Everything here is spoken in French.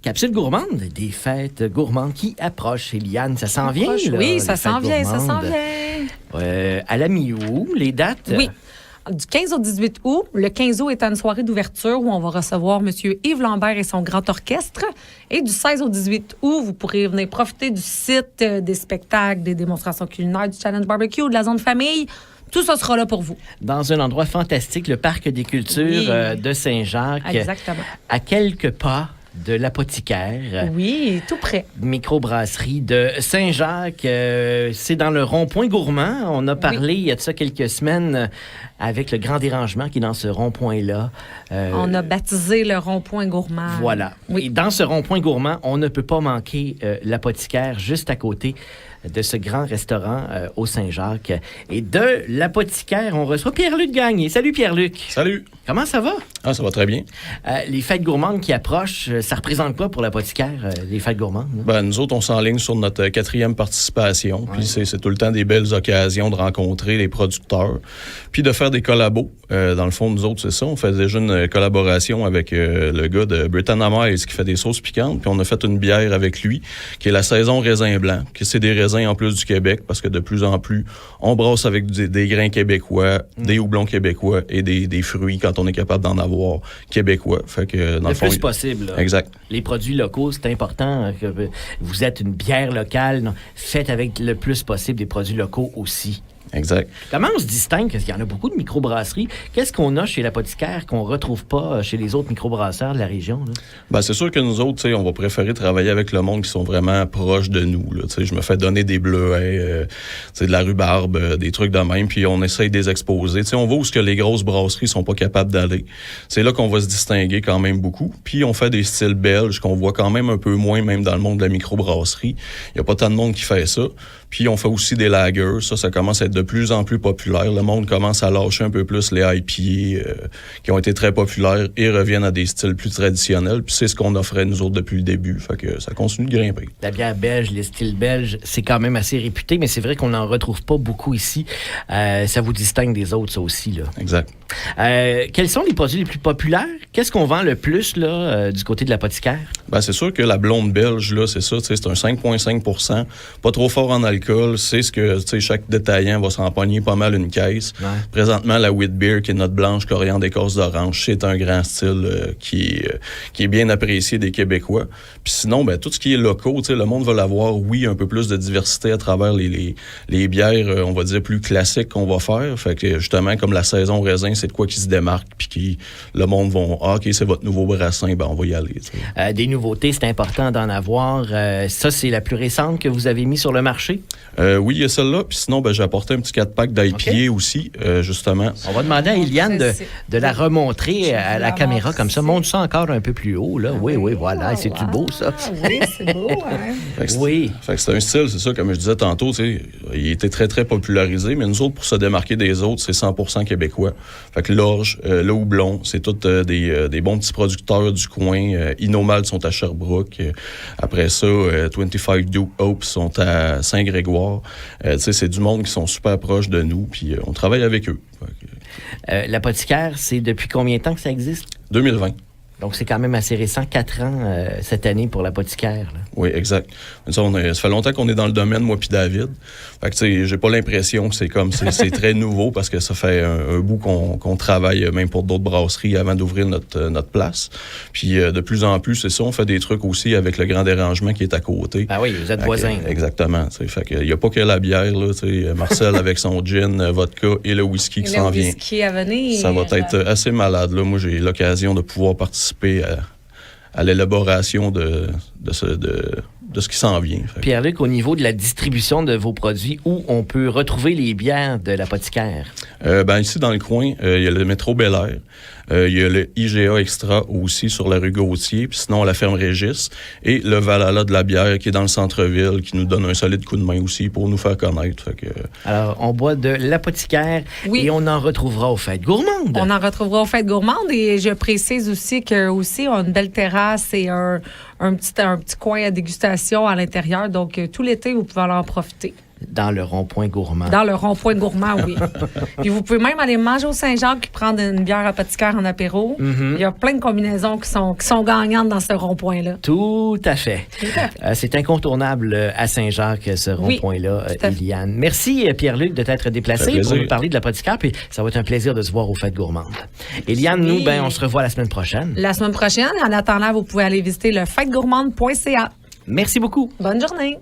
Capsule gourmande, des fêtes gourmandes qui approchent. Eliane, ça s'en vient, là? Oui, ça les s'en fêtes vient, ça gourmandes. s'en vient. À la mi-août, les dates? Oui. Du 15 au 18 août, le 15 août est une soirée d'ouverture où on va recevoir M. Yves Lambert et son grand orchestre. Et du 16 au 18 août, vous pourrez venir profiter du site, des spectacles, des démonstrations culinaires, du challenge barbecue, de la zone famille. Tout ça sera là pour vous. Dans un endroit fantastique, le Parc des cultures de Saint-Jacques. Exactement. À quelques pas de l'apothicaire. Oui, tout près. Microbrasserie de Saint-Jacques. C'est dans le rond-point gourmand. On a parlé il y a de ça quelques semaines avec le grand dérangement qui est dans ce rond-point-là. On a baptisé le rond-point gourmand. Voilà. Oui. Et dans ce rond-point gourmand, on ne peut pas manquer l'apothicaire juste à côté de ce grand restaurant au Saint-Jacques. Et de l'apothicaire, on reçoit Pierre-Luc Gagné. Salut Pierre-Luc. Salut. Comment ça va? Ah, ça va très bien. Les fêtes gourmandes qui approchent, ça représente quoi pour l'apothicaire, les fêtes gourmandes? Ben, nous autres, on s'enligne sur notre 4e participation. Puis c'est tout le temps des belles occasions de rencontrer les producteurs, puis de faire des collabos. Dans le fond, nous autres, c'est ça. On fait déjà une collaboration avec le gars de Britannia Miles qui fait des sauces piquantes. Puis on a fait une bière avec lui, qui est la saison raisin blanc. Qui c'est des raisins en plus du Québec, parce que de plus en plus, on brasse avec des grains québécois, des houblons québécois et des fruits, quand on est capable d'en avoir québécois. Fait que, dans le fond, plus possible. Là. Exact. Les produits locaux, c'est important. Que vous êtes une bière locale. Non, faites avec le plus possible des produits locaux aussi. Exact. Comment on se distingue? Parce qu'il y en a beaucoup de microbrasseries. Qu'est-ce qu'on a chez l'apothicaire qu'on ne retrouve pas chez les autres microbrasseurs de la région? Là? Ben, c'est sûr que nous autres, on va préférer travailler avec le monde qui sont vraiment proches de nous. Là. Je me fais donner des bleuets, de la rhubarbe, des trucs de même, puis on essaye de les exposer. On va où ce que les grosses brasseries sont pas capables d'aller. C'est là qu'on va se distinguer quand même beaucoup. Puis on fait des styles belges qu'on voit quand même un peu moins, même dans le monde de la microbrasserie. Il n'y a pas tant de monde qui fait ça. Puis on fait aussi des lagers. Ça commence à être de plus en plus populaire. Le monde commence à lâcher un peu plus les IPA qui ont été très populaires et reviennent à des styles plus traditionnels. Puis c'est ce qu'on offrait nous autres depuis le début. Fait que ça continue de grimper. La bière belge, les styles belges, c'est quand même assez réputé, mais c'est vrai qu'on n'en retrouve pas beaucoup ici. Ça vous distingue des autres, ça aussi, là. Exact. Quels sont les produits les plus populaires? Qu'est-ce qu'on vend le plus là, du côté de l'apothicaire? Ben, c'est sûr que la blonde belge, là, c'est ça, c'est un 5,5 %, pas trop fort en alcool. C'est ce que chaque détaillant va s'empoigner pas mal une caisse. Ouais. Présentement, la Wheat Beer, qui est notre blanche coriandre écorce d'orange, c'est un grand style qui est bien apprécié des Québécois. Puis sinon, ben, tout ce qui est locaux, le monde va l'avoir, oui, un peu plus de diversité à travers les bières, on va dire, plus classiques qu'on va faire. Fait que justement, comme la saison raisin, c'est de quoi qui se démarque, puis le monde va, OK, c'est votre nouveau brassin, ben on va y aller. Des nouveautés, c'est important d'en avoir. Ça, c'est la plus récente que vous avez mis sur le marché? Oui, il y a celle-là. Puis sinon, ben, j'ai apporté un petit 4-pack d'IPA aussi, justement. On va demander à Eliane de la remontrer à la caméra comme ça. Montre ça encore un peu plus haut. Là. Oui, voilà. C'est-tu beau, ça? Oui, c'est beau. Hein? Oui. Fait que c'est un style, c'est ça, comme je disais tantôt, il était très, très popularisé, mais nous autres, pour se démarquer des autres, c'est 100% québécois. Fait que l'orge, le houblon, c'est tous des bons petits producteurs du coin. Inomalt sont à Sherbrooke. Après ça, 25 Do Hope sont à Saint-Grégoire. C'est du monde qui sont super proches de nous, puis on travaille avec eux. L'apothicaire, c'est depuis combien de temps que ça existe? 2020. Donc, c'est quand même assez récent, 4 ans cette année pour l'apothicaire. Là. Oui, exact. Ça fait longtemps qu'on est dans le domaine, moi puis David. Fait que, j'ai pas l'impression que c'est très nouveau parce que ça fait un bout qu'on travaille même pour d'autres brasseries avant d'ouvrir notre place. Puis, de plus en plus, c'est ça, on fait des trucs aussi avec le grand dérangement qui est à côté. Ah oui, vous êtes voisins. Exactement. Fait que, y a pas que la bière, là. Marcel avec son gin, vodka et le whisky qui s'en vient. Le whisky à venir. Ça va être assez malade, là. Moi, j'ai l'occasion de pouvoir participer à l'élaboration de ce qui s'en vient. Pierre-Luc, au niveau de la distribution de vos produits, où on peut retrouver les bières de l'apothicaire? Ici, dans le coin, il y a le métro Bel-Air. Il y a le IGA Extra aussi sur la rue Gauthier, puis sinon à la ferme Régis, et le Valhalla de la bière qui est dans le centre-ville, qui nous donne un solide coup de main aussi pour nous faire connaître. Fait que... Alors, on boit de l'apothicaire et on en retrouvera aux fêtes gourmandes. On en retrouvera aux fêtes gourmandes et je précise aussi qu'on a une belle terrasse et un petit coin à dégustation à l'intérieur. Donc, tout l'été, vous pouvez en profiter. dans le rond-point gourmand. Dans le rond-point gourmand, oui. Puis vous pouvez même aller manger au Saint-Jacques puis prendre une bière apothicaire en apéro. Mm-hmm. Il y a plein de combinaisons qui sont gagnantes dans ce rond-point-là. Tout à fait. Tout à fait. C'est incontournable à Saint-Jacques, ce rond-point-là, tout à fait. Eliane. Merci, Pierre-Luc, de t'être déplacé plaisir. pour nous parler de l'apothicaire, puis ça va être un plaisir de se voir aux Fêtes gourmandes. Eliane, nous, Oui. on se revoit la semaine prochaine. La semaine prochaine, en attendant, vous pouvez aller visiter le fêtegourmande.ca. Merci beaucoup. Bonne journée.